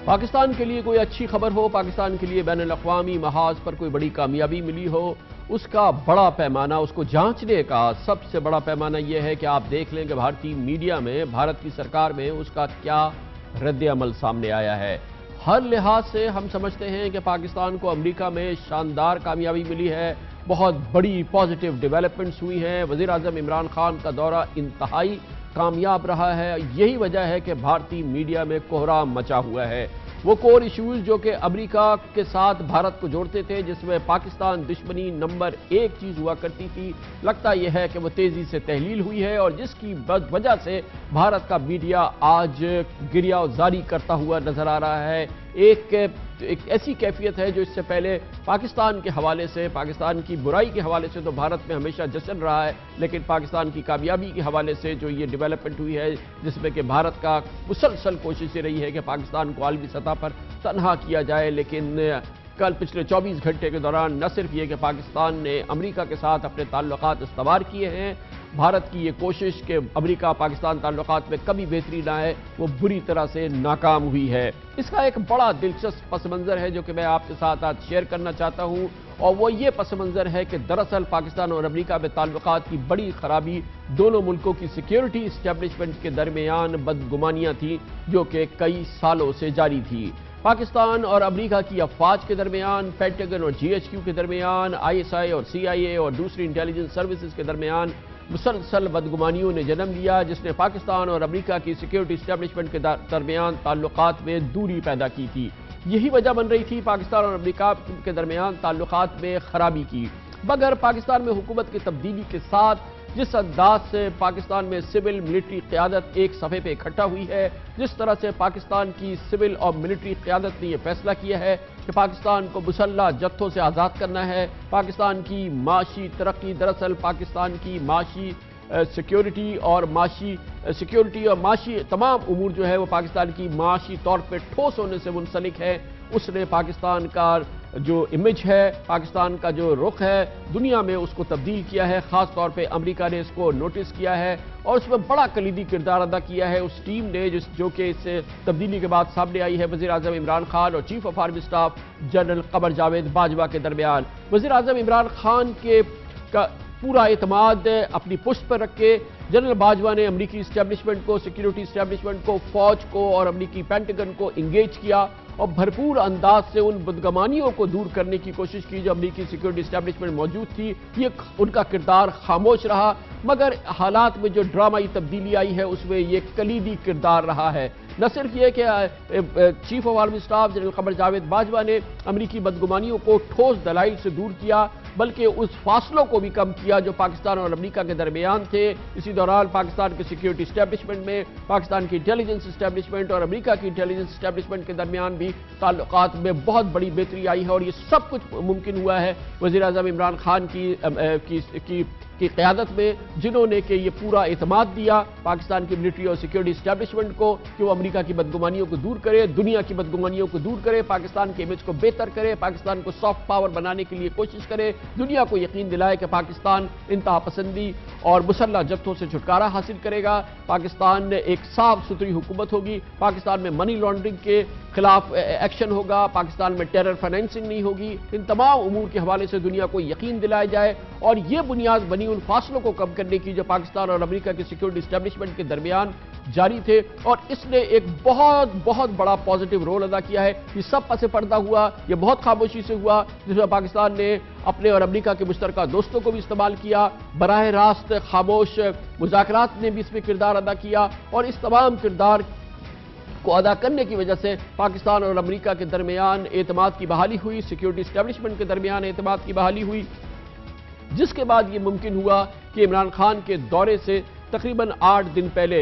پاکستان کے لیے کوئی اچھی خبر ہو، پاکستان کے لیے بین الاقوامی محاذ پر کوئی بڑی کامیابی ملی ہو، اس کا بڑا پیمانہ، اس کو جانچنے کا سب سے بڑا پیمانہ یہ ہے کہ آپ دیکھ لیں کہ بھارتی میڈیا میں، بھارت کی سرکار میں اس کا کیا رد عمل سامنے آیا ہے۔ ہر لحاظ سے ہم سمجھتے ہیں کہ پاکستان کو امریکہ میں شاندار کامیابی ملی ہے، بہت بڑی پازیٹیو ڈیولپمنٹس ہوئی ہیں۔ وزیر اعظم عمران خان کا دورہ انتہائی کامیاب رہا ہے۔ یہی وجہ ہے کہ بھارتی میڈیا میں کوہرام مچا ہوا ہے۔ وہ کور ایشوز جو کہ امریکہ کے ساتھ بھارت کو جوڑتے تھے، جس میں پاکستان دشمنی نمبر 1 چیز ہوا کرتی تھی، لگتا یہ ہے کہ وہ تیزی سے تحلیل ہوئی ہے، اور جس کی وجہ سے بھارت کا میڈیا آج گریہ زاری کرتا ہوا نظر آ رہا ہے۔ ایک ایسی کیفیت ہے جو اس سے پہلے پاکستان کے حوالے سے، پاکستان کی برائی کے حوالے سے تو بھارت میں ہمیشہ جشن رہا ہے، لیکن پاکستان کی کامیابی کے حوالے سے جو یہ ڈیولپمنٹ ہوئی ہے، جس میں کہ بھارت کا مسلسل کوشش رہی ہے کہ پاکستان کو عالمی سطح پر تنہا کیا جائے، لیکن کل پچھلے 24 گھنٹے کے دوران نہ صرف یہ کہ پاکستان نے امریکہ کے ساتھ اپنے تعلقات استوار کیے ہیں، بھارت کی یہ کوشش کہ امریکہ پاکستان تعلقات میں کبھی بہتری نہ آئے، وہ بری طرح سے ناکام ہوئی ہے۔ اس کا ایک بڑا دلچسپ پس منظر ہے جو کہ میں آپ کے ساتھ آج شیئر کرنا چاہتا ہوں، اور وہ یہ پس منظر ہے کہ دراصل پاکستان اور امریکہ میں تعلقات کی بڑی خرابی دونوں ملکوں کی سیکیورٹی اسٹیبلشمنٹ کے درمیان بدگمانیاں تھیں جو کہ کئی سالوں سے جاری تھی۔ پاکستان اور امریکہ کی افواج کے درمیان، پینٹاگن اور GHQ کے درمیان، ISI اور CIA اور دوسری انٹیلیجنس سروسز کے درمیان مسلسل بدگمانیوں نے جنم لیا، جس نے پاکستان اور امریکہ کی سیکیورٹی اسٹیبلشمنٹ کے درمیان تعلقات میں دوری پیدا کی تھی۔ یہی وجہ بن رہی تھی پاکستان اور امریکہ کے درمیان تعلقات میں خرابی کی، مگر پاکستان میں حکومت کی تبدیلی کے ساتھ جس انداز سے پاکستان میں سول ملٹری قیادت ایک صفحے پہ اکٹھا ہوئی ہے، جس طرح سے پاکستان کی سول اور ملٹری قیادت نے یہ فیصلہ کیا ہے کہ پاکستان کو مسلح جتھوں سے آزاد کرنا ہے، پاکستان کی معاشی ترقی، دراصل پاکستان کی معاشی سیکیورٹی اور معاشی تمام امور جو ہے وہ پاکستان کی معاشی طور پہ ٹھوس ہونے سے منسلک ہے۔ اس نے پاکستان کا جو امیج ہے، پاکستان کا جو رخ ہے دنیا میں، اس کو تبدیل کیا ہے۔ خاص طور پہ امریکہ نے اس کو نوٹس کیا ہے اور اس میں بڑا کلیدی کردار ادا کیا ہے اس ٹیم نے جو کہ اس تبدیلی کے بعد سامنے آئی ہے وزیر اعظم عمران خان اور chief of army staff general Qamar Javed Bajwa کے درمیان۔ وزیر اعظم عمران خان کے پورا اعتماد اپنی پشت پر رکھ کے جنرل باجوہ نے امریکی اسٹیبلشمنٹ کو، سیکیورٹی اسٹیبلشمنٹ کو، فوج کو اور امریکی پینٹاگن کو انگیج کیا اور بھرپور انداز سے ان بدگمانیوں کو دور کرنے کی کوشش کی جو امریکی سیکیورٹی اسٹیبلشمنٹ موجود تھی۔ یہ ان کا کردار خاموش رہا، مگر حالات میں جو ڈرامائی تبدیلی آئی ہے اس میں یہ کلیدی کردار رہا ہے۔ نہ صرف یہ کہ chief of army staff general Qamar Javed Bajwa نے امریکی بدگمانیوں کو ٹھوس دلائل سے دور کیا، بلکہ اس فاصلوں کو بھی کم کیا جو پاکستان اور امریکہ کے درمیان تھے۔ اسی دوران پاکستان کے سیکیورٹی اسٹیبلشمنٹ میں، پاکستان کی انٹیلیجنس اسٹیبلشمنٹ اور امریکہ کی انٹیلیجنس اسٹیبلشمنٹ کے درمیان بھی تعلقات میں بہت بڑی بہتری آئی ہے، اور یہ سب کچھ ممکن ہوا ہے وزیر اعظم عمران خان کی قیادت میں، جنہوں نے کہ یہ پورا اعتماد دیا پاکستان کی ملٹری اور سیکیورٹی اسٹیبلشمنٹ کو کہ وہ امریکہ کی بدگمانیوں کو دور کرے، دنیا کی بدگمانیوں کو دور کرے، پاکستان کے امیج کو بہتر کرے، پاکستان کو سافٹ پاور بنانے کے لیے کوشش کرے، دنیا کو یقین دلائے کہ پاکستان انتہا پسندی اور مسلح جتھوں سے چھٹکارا حاصل کرے گا، پاکستان ایک صاف ستھری حکومت ہوگی، پاکستان میں منی لانڈرنگ کے خلاف ایکشن ہوگا، پاکستان میں ٹیرر فائنینسنگ نہیں ہوگی۔ ان تمام امور کے حوالے سے دنیا کو یقین دلایا جائے، اور یہ بنیاد بنی ان فاصلوں کو کم کرنے کی جو پاکستان اور امریکہ کی سیکیورٹی اسٹیبلشمنٹ کے درمیان جاری تھے، اور اس نے ایک بہت بڑا پازیٹیو رول ادا کیا ہے۔ یہ سب پس پردہ ہوا، یہ بہت خاموشی سے ہوا، جس میں پاکستان نے اپنے اور امریکہ کے مشترکہ دوستوں کو بھی استعمال کیا، براہ راست خاموش مذاکرات نے بھی اس میں کردار ادا کیا، اور اس تمام کردار کو ادا کرنے کی وجہ سے پاکستان اور امریکہ کے درمیان اعتماد کی بحالی ہوئی، سیکیورٹی اسٹیبلشمنٹ کے درمیان اعتماد کی بحالی ہوئی، جس کے بعد یہ ممکن ہوا کہ عمران خان کے دورے سے تقریباً 8 دن پہلے،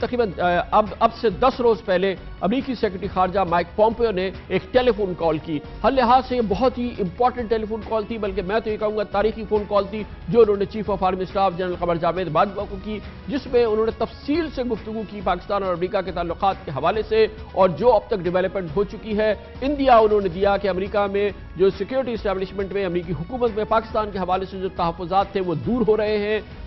تقریباً اب سے 10 روز پہلے امریکی سیکرٹری خارجہ مائک پومپیو نے ایک ٹیلی فون کال کی۔ ہر لحاظ سے یہ بہت ہی امپورٹنٹ ٹیلی فون کال تھی، بلکہ میں تو یہ کہوں گا تاریخی فون کال تھی جو انہوں نے chief of army staff general Qamar Javed Bajwa کو کی، جس میں انہوں نے تفصیل سے گفتگو کی پاکستان اور امریکہ کے تعلقات کے حوالے سے اور جو اب تک ڈیولپمنٹ ہو چکی ہے۔ اندیا انہوں نے دیا کہ امریکہ میں جو سیکیورٹی اسٹیبلشمنٹ میں، امریکی حکومت میں پاکستان کے حوالے سے جو تحفظات تھے وہ دور ہو رہے ہیں،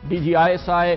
DGISI